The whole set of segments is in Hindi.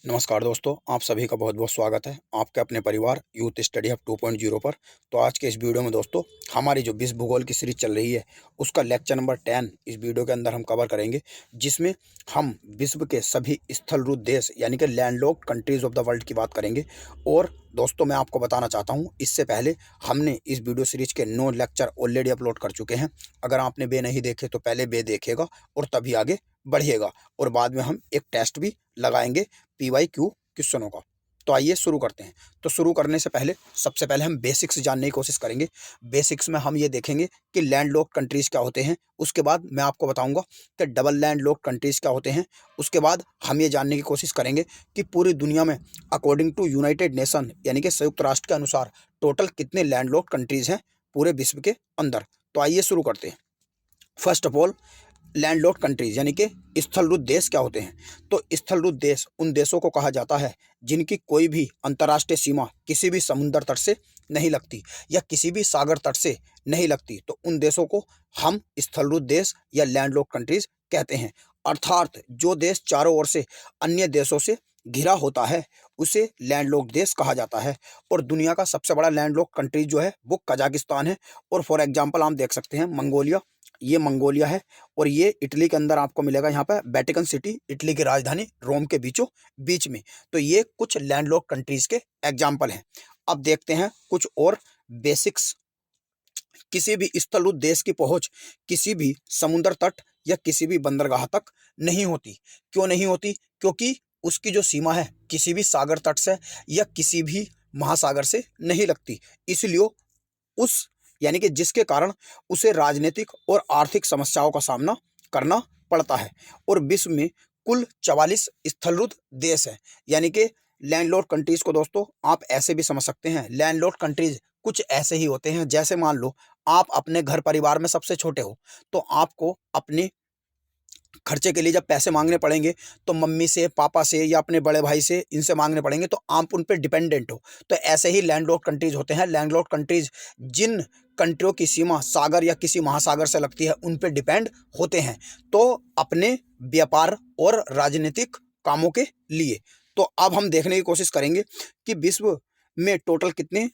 नमस्कार दोस्तों, आप सभी का बहुत-बहुत स्वागत है आपके अपने परिवार यूथ स्टडी हब 2.0 पर। तो आज के इस वीडियो में दोस्तों हमारी जो विश्व भूगोल की सीरीज चल रही है उसका लेक्चर नंबर 10 इस वीडियो के अंदर हम कवर करेंगे, जिसमें हम विश्व के सभी स्थलरूप देश यानी कि landlocked countries of the world की बात करेंगे। और दोस्तों मैं आपको बताना चाहता हूँ, इससे पहले हमने इस वीडियो सीरीज के 9 लेक्चर ऑलरेडी अपलोड कर चुके हैं। अगर आपने वे नहीं देखे तो पहले वे देखिएगा और तभी आगे बढ़िएगा। और बाद में हम एक टेस्ट भी लगाएंगे PYQ क्वेश्चनों का। तो आइए शुरू करते हैं। तो शुरू करने से पहले सबसे पहले हम बेसिक्स जानने की कोशिश करेंगे। बेसिक्स में हम ये देखेंगे कि लैंडलॉक्ड कंट्रीज़ क्या होते हैं। उसके बाद मैं आपको बताऊंगा कि डबल लैंडलॉक्ड कंट्रीज़ क्या होते हैं। उसके बाद हम ये जानने की कोशिश करेंगे कि पूरी दुनिया में अकॉर्डिंग टू यूनाइटेड नेशन यानी कि संयुक्त राष्ट्र के अनुसार टोटल कितने लैंडलॉक्ड कंट्रीज़ हैं पूरे विश्व के अंदर। तो आइए शुरू करते हैं। First of all, landlocked countries यानी कि स्थलरूप देश क्या होते हैं। तो स्थलरूप देश उन देशों को कहा जाता है जिनकी कोई भी अंतर्राष्ट्रीय सीमा किसी भी समुद्र तट से नहीं लगती या किसी भी सागर तट से नहीं लगती। तो उन देशों को हम स्थलरूप देश या लैंडलॉक्ड कंट्रीज कहते हैं। अर्थात जो देश चारों ओर से अन्य देशों से घिरा होता है उसे लैंडलॉक्ड देश कहा जाता है। और दुनिया का सबसे बड़ा लैंडलॉक्ड कंट्रीज जो है वो कजाकिस्तान है। और फॉर एग्जांपल हम देख सकते हैं मंगोलिया, ये मंगोलिया है। और ये इटली के अंदर आपको मिलेगा, यहाँ पे वेटिकन सिटी इटली की राजधानी रोम के बीचों बीच में। तो ये कुछ लैंडलॉक्ड कंट्रीज के एग्जाम्पल हैं। अब देखते हैं कुछ और बेसिक्स। किसी भी स्थलरूप देश की पहुंच किसी भी समुद्र तट या किसी भी बंदरगाह तक नहीं होती। क्यों नहीं होती? क्योंकि उसकी जो सीमा है किसी भी सागर तट से या किसी भी महासागर से नहीं लगती। इसलिए उस यानी कि जिसके कारण उसे राजनीतिक और आर्थिक समस्याओं का सामना करना पड़ता है। और विश्व में कुल 44 स्थलरूप देश हैं। यानी कि लैंडलॉक्ड कंट्रीज को दोस्तों आप ऐसे भी समझ सकते हैं, लैंडलॉक्ड कंट्रीज कुछ ऐसे ही होते हैं जैसे मान लो आप अपने घर परिवार में सबसे छोटे हो, तो आपको अपने खर्चे के लिए जब पैसे मांगने पड़ेंगे तो मम्मी से, पापा से या अपने बड़े भाई से, इनसे मांगने पड़ेंगे, तो आप उन पे डिपेंडेंट हो। तो ऐसे ही लैंडलॉक्ड कंट्रीज होते हैं। लैंडलॉक्ड कंट्रीज जिन कंट्रियों की सीमा सागर या किसी महासागर से लगती है उन पे डिपेंड होते हैं, तो अपने व्यापार और राजनीतिक कामों के लिए। तो अब हम देखने की कोशिश करेंगे कि विश्व में टोटल कितने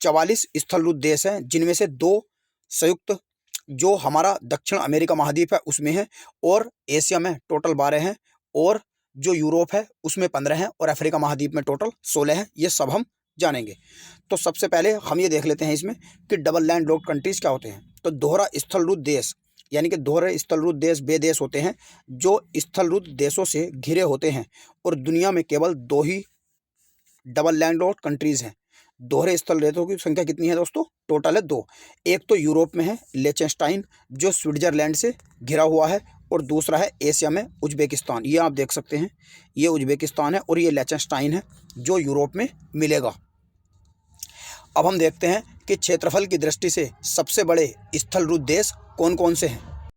44 स्थलरूप देश हैं, जिनमें से 2 संयुक्त जो हमारा दक्षिण अमेरिका महाद्वीप है उसमें है, और एशिया में टोटल 12 हैं, और जो यूरोप है उसमें 15 हैं, और अफ्रीका महाद्वीप में टोटल 16 हैं। ये सब हम जानेंगे। तो सबसे पहले हम ये देख लेते हैं इसमें कि डबल लैंडलॉक्ड कंट्रीज क्या होते हैं। तो दोहरा स्थलरूप देश यानी कि दोहरे स्थलरूप देश वे देश होते हैं जो स्थलरूप देशों से घिरे होते हैं। और दुनिया में केवल 2 ही डबल लैंडलॉक्ड कंट्रीज हैं। दोहरे स्थल रेतों की संख्या कितनी है दोस्तों? टोटल है 2। एक तो यूरोप में है लिechtenstein जो स्विट्जरलैंड से घिरा हुआ है, और दूसरा है एशिया में उज्बेकिस्तान। ये आप देख सकते हैं, ये उज्बेकिस्तान है और ये लिechtenstein है जो यूरोप में मिलेगा। अब हम देखते हैं कि क्षेत्रफल की दृष्टि से सबसे बड़े स्थलरूप देश कौन कौन से हैं।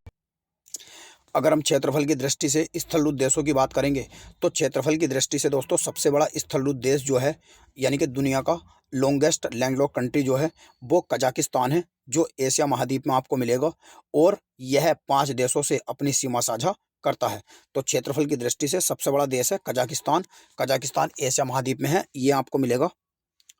अगर हम क्षेत्रफल की दृष्टि से स्थलरूप देशों की बात करेंगे तो क्षेत्रफल की दृष्टि से दोस्तों सबसे बड़ा स्थलरूप देश जो है यानी कि दुनिया का लॉन्गेस्ट लैंडलॉक्ड कंट्री जो है वो कजाकिस्तान है, जो एशिया महाद्वीप में आपको मिलेगा। और यह 5 देशों से अपनी सीमा साझा करता है। तो क्षेत्रफल की दृष्टि से सबसे बड़ा देश है कजाकिस्तान। कजाकिस्तान एशिया महाद्वीप में है, ये आपको मिलेगा।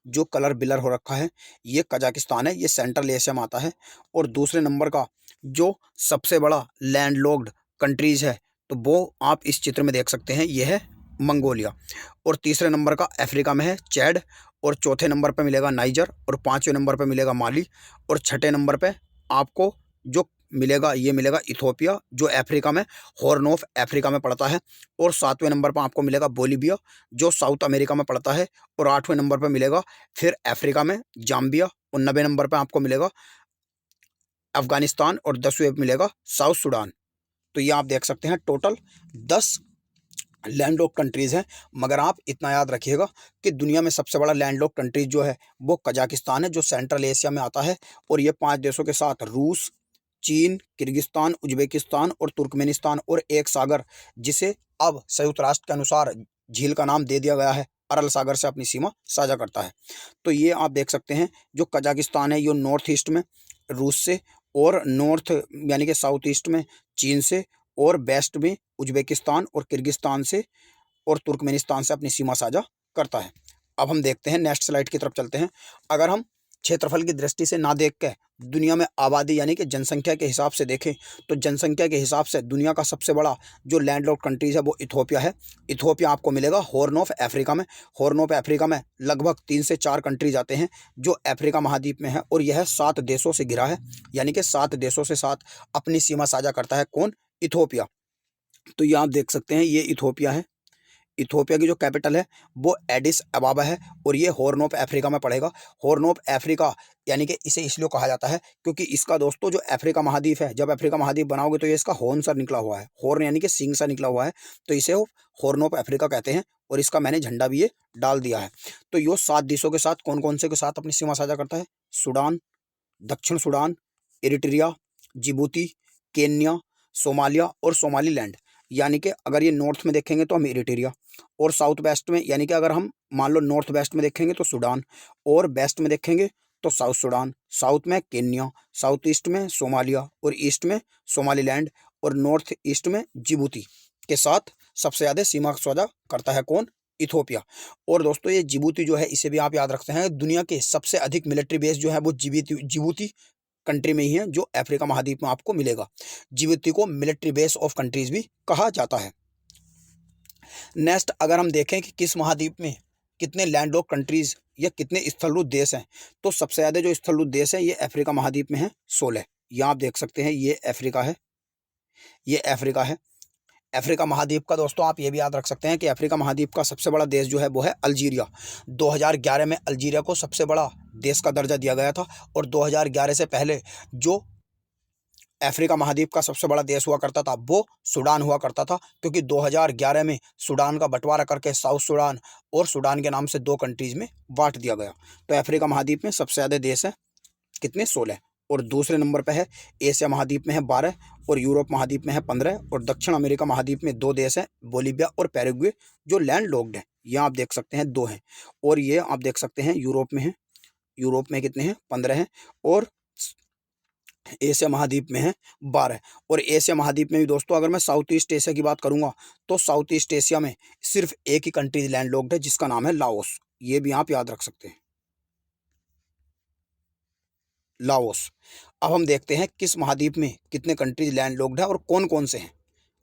जो कलर बिलर हो रखा है ये कजाकिस्तान है, ये सेंट्रल एशिया में आता है। और दूसरे नंबर का जो सबसे बड़ा लैंडलॉक्ड कंट्रीज है तो वो आप इस चित्र में देख सकते हैं, ये है मंगोलिया। और तीसरे नंबर का अफ्रीका में है चैड। और चौथे नंबर पे मिलेगा नाइजर। और 5वें नंबर पे मिलेगा माली। और छठे नंबर पे आपको जो मिलेगा ये मिलेगा इथोपिया जो अफ्रीका में हॉर्न ऑफ अफ्रीका में पड़ता है। और 7वें नंबर पर आपको मिलेगा बोलीविया जो साउथ अमेरिका में पड़ता है। और 8वें नंबर पर मिलेगा फिर अफ्रीका में जाम्बिया। और 90वें नंबर पर आपको मिलेगा अफगानिस्तान। और 10वें पे मिलेगा साउथ सूडान। तो ये आप देख सकते हैं टोटल 10 लैंडलॉक्ड कंट्रीज़ हैं। मगर आप इतना याद रखिएगा कि दुनिया में सबसे बड़ा लैंडलॉक्ड कंट्रीज जो है वो कजाकिस्तान है जो सेंट्रल एशिया में आता है। और ये 5 देशों के साथ रूस, चीन, किर्गिस्तान, उज्बेकिस्तान और तुर्कमेनिस्तान और एक सागर जिसे अब संयुक्त राष्ट्र के अनुसार झील का नाम दे दिया गया है, अरल सागर से अपनी सीमा साझा करता है। तो ये आप देख सकते हैं जो कजाकिस्तान है ये नॉर्थ ईस्ट में रूस से, और नॉर्थ यानी कि साउथ ईस्ट में चीन से, और वेस्ट में उज्बेकिस्तान और किर्गिस्तान से, और तुर्कमेनिस्तान से अपनी सीमा साझा करता है। अब हम देखते हैं, नेक्स्ट स्लाइड की तरफ चलते हैं। अगर हम क्षेत्रफल की दृष्टि से ना देख के दुनिया में आबादी यानी कि जनसंख्या के हिसाब से देखें, तो जनसंख्या के हिसाब से दुनिया का सबसे बड़ा जो लैंडलॉक्ड कंट्रीज है वो इथोपिया है। इथोपिया आपको मिलेगा हॉर्न ऑफ अफ्रीका में। हॉर्न ऑफ अफ्रीका में लगभग 3 से 4 कंट्रीज आते हैं जो अफ्रीका महाद्वीप में है, और यह 7 देशों से घिरा है, यानी कि 7 देशों से साथ अपनी सीमा साझा करता है। कौन? इथोपिया। तो ये आप देख सकते हैं, ये इथोपिया है। इथोपिया की जो कैपिटल है वो एडिस अबाबा है, और ये हॉर्न ऑफ अफ्रीका में पड़ेगा। हॉर्न ऑफ अफ्रीका यानी कि इसे इसलिए कहा जाता है क्योंकि इसका दोस्तों जो अफ्रीका महाद्वीप है, जब अफ्रीका महाद्वीप बनाओगे तो ये इसका हॉर्न सा निकला हुआ है, हॉर्न यानी कि सींग सा निकला हुआ है, तो इसे हॉर्न ऑफ अफ्रीका कहते हैं, और इसका मैंने झंडा भी ये डाल दिया है। तो ये 7 देशों के साथ कौन कौन से के साथ अपनी सीमा साझा करता है? सूडान, दक्षिण Sudan, Eritrea, Djibouti, Kenya, Somalia और सोमालीलैंड। यानी कि अगर ये नॉर्थ में देखेंगे तो हम इरिट्रिया, और साउथ वेस्ट में यानी कि अगर हम मान लो नॉर्थ वेस्ट में देखेंगे तो सूडान, और वेस्ट में देखेंगे तो साउथ सूडान, साउथ में केन्या, साउथ ईस्ट में सोमालिया, और ईस्ट में सोमालीलैंड, और नॉर्थ ईस्ट में जिबूती के साथ सबसे ज़्यादा सीमा साझा करता है। कौन? इथोपिया। और दोस्तों ये जिबूती जो है इसे भी आप याद रखते हैं, दुनिया के सबसे अधिक मिलिट्री बेस जो है वो जिबूती कंट्री में ही है, जो अफ्रीका महाद्वीप में आपको मिलेगा। जिबूती को मिलिट्री बेस ऑफ कंट्रीज भी कहा जाता है। नेक्स्ट अगर हम देखें कि किस महाद्वीप में कितने लैंडलॉक्ड कंट्रीज या कितने स्थलरूप देश हैं, तो सबसे ज़्यादा जो स्थलरूप देश है ये अफ्रीका महाद्वीप में है, 16। यहाँ आप देख सकते हैं, ये अफ्रीका है, ये अफ्रीका है। अफ्रीका महाद्वीप का दोस्तों आप ये भी याद रख सकते हैं कि अफ्रीका महाद्वीप का सबसे बड़ा देश जो है वो है अल्जीरिया। 2011 में अल्जीरिया को सबसे बड़ा देश का दर्जा दिया गया था, और 2011 से पहले जो अफ्रीका महाद्वीप का सबसे बड़ा देश हुआ करता था वो सूडान हुआ करता था, क्योंकि 2011 में सूडान का बंटवारा करके साउथ सूडान और सूडान के नाम से 2 कंट्रीज में बांट दिया गया। तो अफ्रीका महाद्वीप में सबसे ज़्यादा देश है कितने? 16। और दूसरे नंबर पे है एशिया महाद्वीप में है 12, और यूरोप महाद्वीप में है 15, और दक्षिण अमेरिका महाद्वीप में 2 देश हैं, बोलीविया और पैराग्वे, जो लैंड लॉक्ड है। यहाँ आप देख सकते हैं 2 हैं, और ये आप देख सकते हैं यूरोप में है। यूरोप में कितने हैं? 15 हैं, और एशिया महाद्वीप में है 12। और एशिया महाद्वीप में भी दोस्तों अगर मैं साउथ ईस्ट एशिया की बात करूंगा तो साउथ ईस्ट एशिया में सिर्फ एक ही कंट्री लैंड लॉक्ड है, जिसका नाम है लाओस। ये भी आप याद रख सकते हैं, लाओस। अब हम देखते हैं किस महाद्वीप में कितने कंट्रीज लैंड लॉक्ड है और कौन कौन से हैं,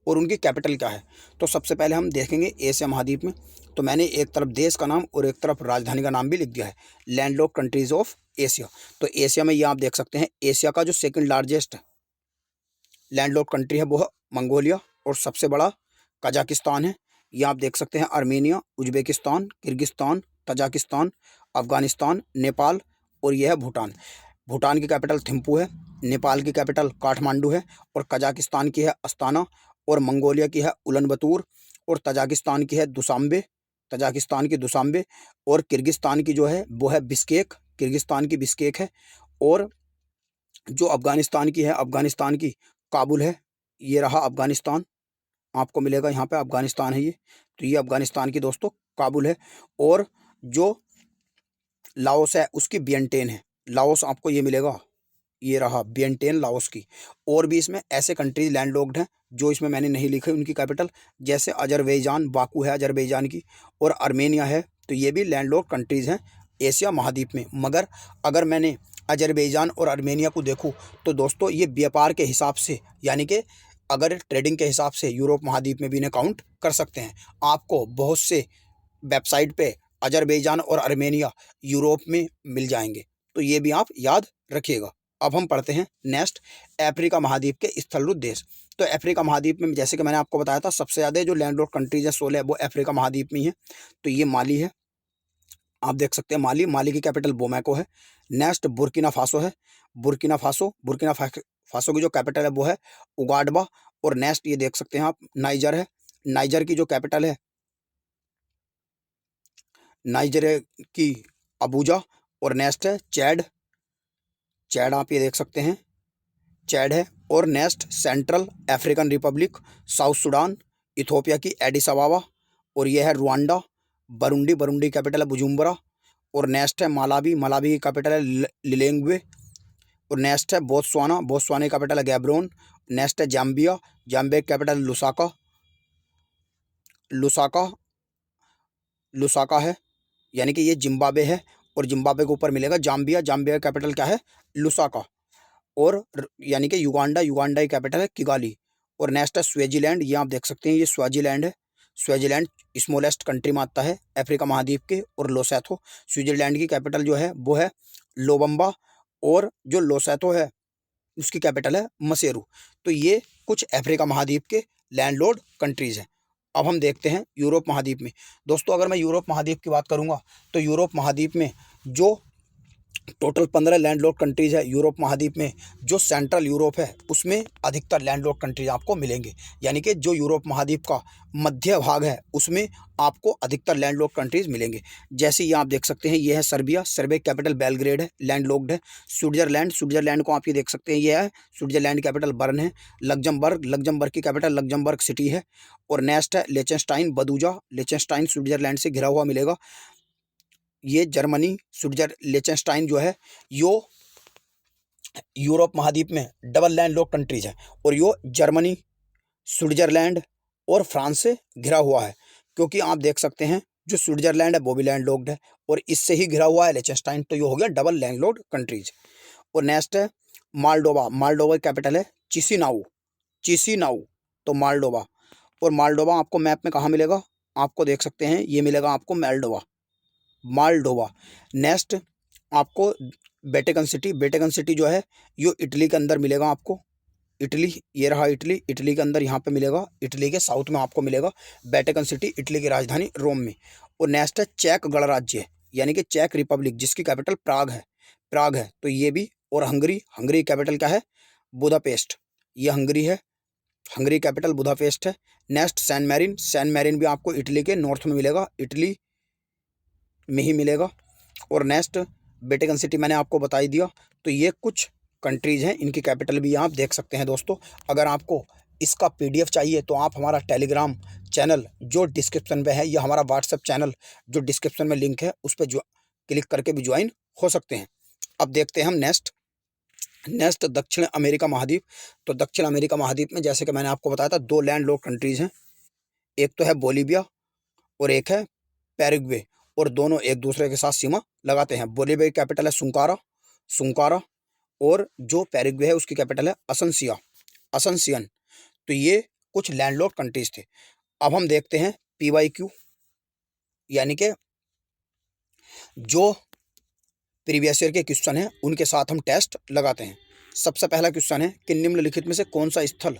और उनकी कैपिटल क्या है। तो सबसे पहले हम देखेंगे एशिया महाद्वीप में, तो मैंने एक तरफ देश का नाम और एक तरफ राजधानी का नाम भी लिख दिया है, लैंडलॉक्ड कंट्रीज ऑफ एशिया। तो एशिया में ये आप देख सकते हैं, एशिया का जो सेकंड लार्जेस्ट लैंडलॉक्ड कंट्री है वो है मंगोलिया, और सबसे बड़ा कजाकिस्तान है। ये आप देख सकते हैं Armenia, Uzbekistan, Kyrgyzstan, Tajikistan, Afghanistan, Nepal, और यह है भूटान। भूटान की कैपिटल थिम्पू है, नेपाल की कैपिटल काठमांडू है, और कजाकिस्तान की है अस्ताना, और मंगोलिया की है उलन बतूर, और तजाकिस्तान की है दुशांबे, तजाकिस्तान की दुशांबे, और किर्गिस्तान की जो है वो है बिश्केक, किर्गिस्तान की बिश्केक है, और जो अफगानिस्तान की है, अफगानिस्तान की काबुल है। ये रहा अफगानिस्तान, आपको मिलेगा यहाँ पे अफगानिस्तान है ये, तो ये अफगानिस्तान की दोस्तों काबुल है। और जो लाओस है उसकी वियंटेन है, लाओस आपको ये मिलेगा, ये रहा वियंटेन लाओस की। और भी इसमें ऐसे कंट्रीज लैंडलॉक्ड हैं जो इसमें मैंने नहीं लिखे उनकी कैपिटल, जैसे अजरबैजान, बाकू है अजरबैजान की, और आर्मेनिया है, तो ये भी लैंडलॉक्ड कंट्रीज़ हैं एशिया महाद्वीप में। मगर अगर मैंने अजरबैजान और आर्मेनिया को देखूँ तो दोस्तों ये व्यापार के हिसाब से, यानी कि अगर ट्रेडिंग के हिसाब से यूरोप महाद्वीप में भी इन्हें काउंट कर सकते हैं। आपको बहुत से वेबसाइट पे अजरबैजान और आर्मेनिया यूरोप में मिल जाएंगे, तो ये भी आप याद रखिएगा। अब हम पढ़ते हैं नेक्स्ट, अफ्रीका महाद्वीप के स्थलरूप देश। तो अफ्रीका महाद्वीप में जैसे कि मैंने आपको बताया था सबसे ज़्यादा जो लैंडलॉक्ड कंट्रीज है 16 वो अफ्रीका महाद्वीप में ही है। तो ये माली है, आप देख सकते हैं माली, माली की कैपिटल बोमैको है। नेक्स्ट बुर्किना फासो है, बुर्किना फासो, फासो की जो कैपिटल है वो है उगाडबा। और नेक्स्ट ये देख सकते हैं आप नाइजर है, नाइजर की जो कैपिटल है नाइजीरिया की अबूजा। और नेक्स्ट है चैड, चैड आप ये देख सकते हैं चैड है। और next central African Republic, south Sudan, Ethiopia की एडिस अबाबा, और यह है रुआंडा। बरुंडी, बरुंडी कैपिटल है बुजुम्बरा। और नेक्स्ट है मालावी, मालावी की कैपिटल है लिलेंग्वे। और नेक्स्ट है बोत्सवाना, बोत्सवाना की कैपिटल है गैब्रोन। नेक्स्ट है जाम्बिया, जाम्बिया की कैपिटल लुसाका, लुसाका। लुसाका है, यानी कि ये जिम्बाब्वे है, और जिम्बाब्वे के ऊपर मिलेगा जाम्बिया, जाम्बिया का कैपिटल क्या है, लुसाका। और यानी कि युगांडा, युगांडा की कैपिटल है किगाली। और नेक्स्ट है स्वेजीलैंड, ये आप देख सकते हैं, ये स्वाजीलैंड है। स्वेजीलैंड स्मॉलेस्ट कंट्री में आता है अफ्रीका महाद्वीप के। और लोसैथो, स्विट्जरलैंड की कैपिटल जो है वो है लोबम्बा, और जो लोसैथो है उसकी कैपिटल है मसेरू। तो ये कुछ अफ्रीका महाद्वीप के लैंडलॉर्ड कंट्रीज़ हैं। अब हम देखते हैं यूरोप महाद्वीप में। दोस्तों अगर मैं यूरोप महाद्वीप की बात करूंगा तो यूरोप महाद्वीप में जो टोटल 15 लैंडलॉर्ड कंट्रीज है यूरोप महाद्वीप में, जो सेंट्रल यूरोप है उसमें अधिकतर लैंडलॉर्ड कंट्रीज आपको मिलेंगे। यानी कि जो यूरोप महाद्वीप का मध्य भाग है उसमें आपको अधिकतर लैंडलॉर्ड कंट्रीज मिलेंगे। जैसे ये आप देख सकते हैं, ये है सर्बिया, सर्बिया कैपिटल बेलग्रेड है, लैंडलॉक्ड है। स्विट्जरलैंड, स्विट्जरलैंड को आप ये देख सकते हैं, ये है स्विट्जरलैंड कैपिटल बर्न है। लग्जमबर्ग, लग्जमबर्ग की कैपिटल लग्जमबर्ग सिटी है। और नेक्स्ट है लिechtenstein, बदूजा, लिechtenstein स्विट्जरलैंड से घिरा हुआ मिलेगा। ये जर्मनी, लिechtenstein जो है यो यूरोप महाद्वीप में डबल लैंडलॉक्ड कंट्रीज है, और यो जर्मनी, स्विट्जरलैंड और फ्रांस से घिरा हुआ है। क्योंकि आप देख सकते हैं जो स्विट्जरलैंड है वो भी लैंडलॉक्ड है, और इससे ही घिरा हुआ है लिechtenstein, तो ये हो गया डबल लैंडलॉक्ड कंट्रीज। और नेक्स्ट है मालडोवा, मालडोवा की कैपिटल है चिसिनाउ, चिसिनाउ, तो मालडोवा। और मालडोवा आपको मैप में कहाँ मिलेगा, आपको देख सकते हैं, ये मिलेगा आपको मालडोवा, मालडोवा। नेक्स्ट आपको वेटिकन सिटी, वेटिकन सिटी जो है ये इटली के अंदर मिलेगा आपको। इटली, ये रहा इटली, इटली के अंदर यहाँ पे मिलेगा, इटली के साउथ में आपको मिलेगा वेटिकन सिटी, इटली की राजधानी रोम में। और नेक्स्ट है चेक गणराज्य, यानी कि चेक रिपब्लिक, जिसकी कैपिटल प्राग है, प्राग है, तो ये भी। और हंगरी, हंगरी कैपिटल क्या है, बुदापेस्ट, ये हंगरी है, हंगरी कैपिटल बुदापेस्ट है। Next San Marino, San Marino भी आपको इटली के नॉर्थ में मिलेगा, इटली में ही मिलेगा। और नेक्स्ट वेटिकन सिटी मैंने आपको बता ही दिया। तो ये कुछ कंट्रीज़ हैं, इनकी कैपिटल भी आप देख सकते हैं। दोस्तों अगर आपको इसका PDF चाहिए तो आप हमारा टेलीग्राम चैनल जो डिस्क्रिप्शन में है, या हमारा व्हाट्सएप चैनल जो डिस्क्रिप्शन में लिंक है उस पर जो क्लिक करके भी ज्वाइन हो सकते हैं। अब देखते हैं हम नेक्स्ट दक्षिण अमेरिका महाद्वीप। तो दक्षिण अमेरिका महाद्वीप में जैसे कि मैंने आपको बताया था 2 लैंडलॉक्ड कंट्रीज़ हैं, एक तो है बोलीविया और एक है पैराग्वे, और दोनों एक दूसरे के साथ सीमा लगाते हैं। बोलीविया की कैपिटल है सुंकारा, सुंकारा, और जो पैराग्वे है उसकी कैपिटल है असंसिया, असंसियन। तो ये कुछ लैंडलॉक्ड कंट्रीज थे। अब हम देखते हैं PYQ, यानी कि जो प्रीवियस ईयर के क्वेश्चन हैं उनके साथ हम टेस्ट लगाते हैं। सबसे पहला क्वेश्चन है कि निम्नलिखित में से कौन सा स्थल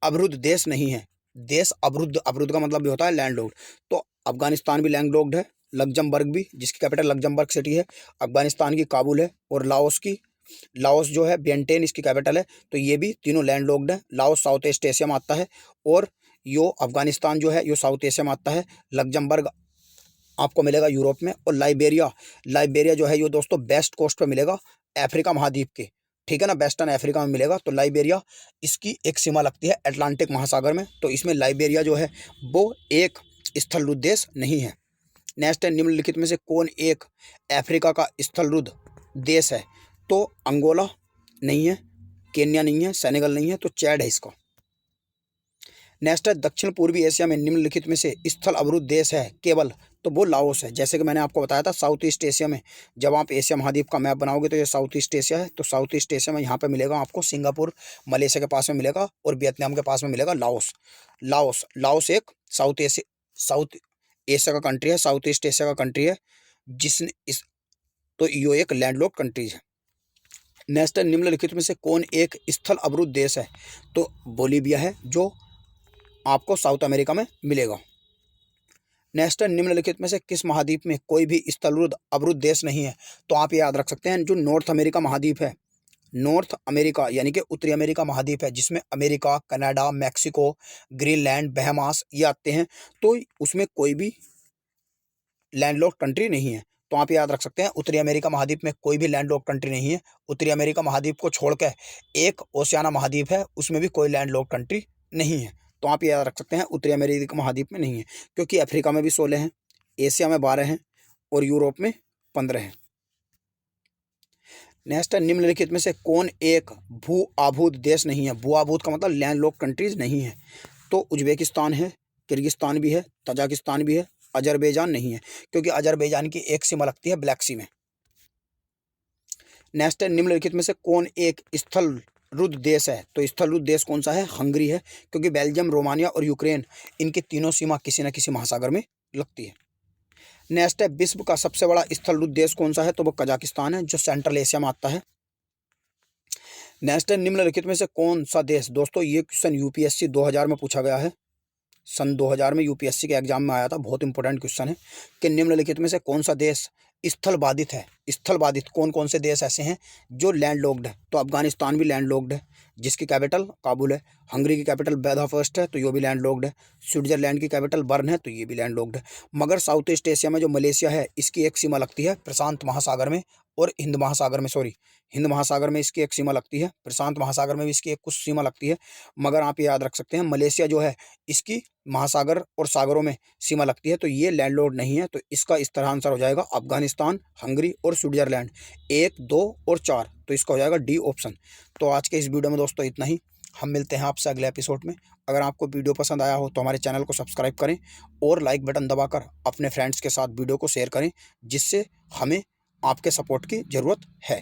अवरुद्ध देश नहीं है। देश अवरुद्ध, अवरुद्ध का मतलब भी होता है लैंडलॉक्ड। तो अफगानिस्तान भी लैंडलॉक्ड है, लग्जमबर्ग भी, जिसकी कैपिटल लग्जमबर्ग सिटी है, अफगानिस्तान की काबुल है, और लाओस जो है वियंटियन इसकी कैपिटल है। तो ये भी तीनों लैंडलॉक्ड है। लाओस साउथ ईस्ट एशिया में आता है, और यो अफगानिस्तान जो है यो साउथ एशिया में आता है। लग्जमबर्ग आपको मिलेगा यूरोप में। और लाइबेरिया, लाइबेरिया जो है ये दोस्तों वेस्ट कोस्ट पे मिलेगा अफ्रीका महाद्वीप के, ठीक है ना, वेस्टर्न अफ्रीका में मिलेगा। तो लाइबेरिया, इसकी एक सीमा लगती है अटलांटिक महासागर में, तो इसमें लाइबेरिया जो है वो एक स्थलरुद्ध देश नहीं है। नेक्स्ट है निम्नलिखित में से कौन एक अफ्रीका का स्थलरुद्ध देश है। तो अंगोला नहीं है, केन्या नहीं है, सेनेगल नहीं है, तो चैड है इसका। नेक्स्ट है दक्षिण पूर्वी एशिया में निम्नलिखित में से स्थल अवरुद्ध देश है केवल, तो वो लाओस है। जैसे कि मैंने आपको बताया था साउथ ईस्ट एशिया में, जब आप एशिया महाद्वीप का मैप बनाओगे तो ये साउथ ईस्ट एशिया है। तो साउथ ईस्ट एशिया में यहाँ पे मिलेगा आपको सिंगापुर, मलेशिया के पास में मिलेगा, और वियतनाम के पास में मिलेगा लाओस। लाओस एक साउथ एशिया का कंट्री है, साउथ ईस्ट एशिया का कंट्री है, जिसने इस तो यो एक लैंडलॉक्ड कंट्रीज है। नेक्स्ट है निम्नलिखित में से कौन एक स्थल अवरुद्ध देश है। तो बोलीविया है, जो आपको साउथ अमेरिका में मिलेगा। नेक्स्ट है निम्नलिखित में से किस महाद्वीप में कोई भी स्थलरुद्ध अवरुद्ध देश नहीं है। तो आप ये याद रख सकते हैं जो नॉर्थ अमेरिका महाद्वीप है, नॉर्थ अमेरिका यानी कि उत्तरी अमेरिका महाद्वीप है, जिसमें अमेरिका, कनाडा, मैक्सिको, ग्रीनलैंड, बहमास ये आते हैं, तो उसमें कोई भी लैंडलॉक्ड कंट्री नहीं है। तो आप याद रख सकते हैं उत्तरी अमेरिका महाद्वीप में कोई भी लैंडलॉक्ड कंट्री नहीं है। उत्तरी अमेरिका महाद्वीप को छोड़कर एक ओशियाना महाद्वीप है, उसमें भी कोई लैंडलॉक्ड कंट्री नहीं है। तो आप ये याद रख सकते हैं उत्तरी अमेरिका महाद्वीप में नहीं है, क्योंकि अफ्रीका में भी 16 हैं, एशिया में 12 हैं, और यूरोप में 15 हैं। नेक्स्ट है निम्नलिखित में से कौन एक भू आभूत देश नहीं है। भू आभूत का मतलब लैंडलॉक्ड कंट्रीज नहीं है। तो उज्बेकिस्तान है, किर्गिस्तान भी है, तजाकिस्तान भी है, अजरबैजान नहीं है, क्योंकि अजरबैजान की एक सीमा लगती है ब्लैक सी में। नेक्स्ट है, निम्नलिखित में से कौन एक स्थल रुद्ध देश है? तो स्थल रुद्ध देश कौन सा है? हंगरी है, क्योंकि बेल्जियम, रोमानिया और यूक्रेन, इनकी तीनों सीमा किसी न किसी महासागर में लगती है। नेक्स्ट है, विश्व का सबसे बड़ा स्थल रुद्ध देश कौन सा है? तो वो कजाकिस्तान है, जो सेंट्रल एशिया में आता है। नेक्स्ट है, निम्नलिखित में से कौन सा देश, दोस्तों ये क्वेश्चन यूपीएससी 2000 में पूछा गया है, सन 2000 में यूपीएससी के एग्जाम में आया था, बहुत इंपॉर्टेंट क्वेश्चन है कि निम्नलिखित में से कौन सा देश स्थल बाधित है? स्थल बाधित कौन कौन से देश ऐसे हैं जो लैंड लॉक्ड है? तो अफगानिस्तान भी लैंड लॉक्ड है, जिसकी कैपिटल काबुल है। हंगरी की कैपिटल बुदापेस्ट है, तो ये भी लैंड लॉक्ड है। स्विट्जरलैंड की कैपिटल बर्न है, तो ये भी लैंड लॉक्ड है। मगर साउथ ईस्ट एशिया में जो मलेशिया है, इसकी एक सीमा लगती है प्रशांत महासागर में और हिंद महासागर में, सॉरी हिंद महासागर में इसकी एक सीमा लगती है, प्रशांत महासागर में भी इसकी एक कुछ सीमा लगती है। मगर आप ये याद रख सकते हैं, मलेशिया जो है इसकी महासागर और सागरों में सीमा लगती है, तो ये लैंडलॉर्ड नहीं है। तो इसका इस तरह आंसर हो जाएगा अफगानिस्तान, हंगरी और स्विट्जरलैंड, 1, 2 और 4, तो इसका हो जाएगा डी ऑप्शन। तो आज के इस वीडियो में दोस्तों इतना ही, हम मिलते हैं आपसे अगले एपिसोड में। अगर आपको वीडियो पसंद आया हो तो हमारे चैनल को सब्सक्राइब करें और लाइक बटन दबाकर अपने फ्रेंड्स के साथ वीडियो को शेयर करें, जिससे हमें आपके सपोर्ट की ज़रूरत है।